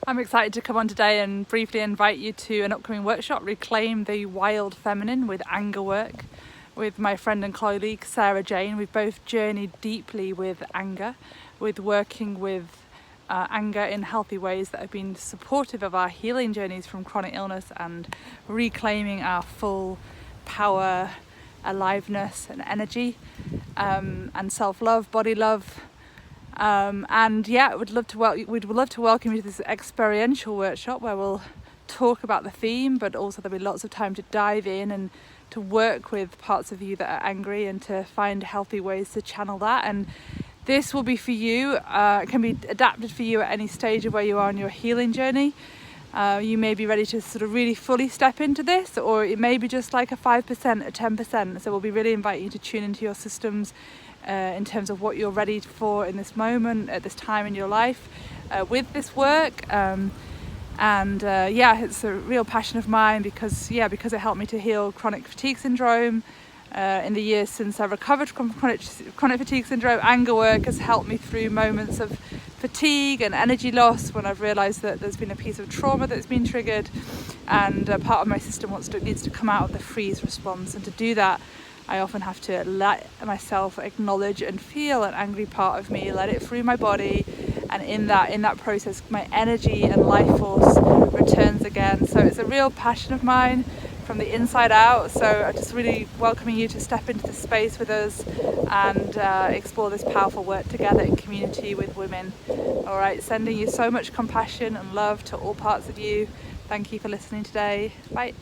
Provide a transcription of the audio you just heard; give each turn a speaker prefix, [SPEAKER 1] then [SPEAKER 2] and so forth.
[SPEAKER 1] I'm excited to come on today and briefly invite you to an upcoming workshop, Reclaim the Wild Feminine with Anger Work, with my friend and colleague Sarah Jane. We've both journeyed deeply with anger, with working with anger in healthy ways that have been supportive of our healing journeys from chronic illness and reclaiming our full power, aliveness and energy, and self-love, body love. And yeah, we'd love to welcome you to this experiential workshop where we'll talk about the theme, but also there'll be lots of time to dive in and to work with parts of you that are angry and to find healthy ways to channel that. And this will be for you. It can be adapted for you at any stage of where you are on your healing journey. You may be ready to sort of really fully step into this, or it may be just like a 5%, a 10%. So we'll be really inviting you to tune into your systems in terms of what you're ready for in this moment, at this time in your life, with this work. It's a real passion of mine because it helped me to heal chronic fatigue syndrome. In the years since I recovered from chronic fatigue syndrome, anger work has helped me through moments of fatigue and energy loss when I've realised that there's been a piece of trauma that's been triggered, and part of my system needs to come out of the freeze response. And to do that, I often have to let myself acknowledge and feel an angry part of me, let it through my body, and in that process, my energy and life force returns again. So it's a real passion of mine from the inside out. So I'm just really welcoming you to step into this space with us and explore this powerful work together in community with women. All right, sending you so much compassion and love to all parts of you. Thank you for listening today. Bye.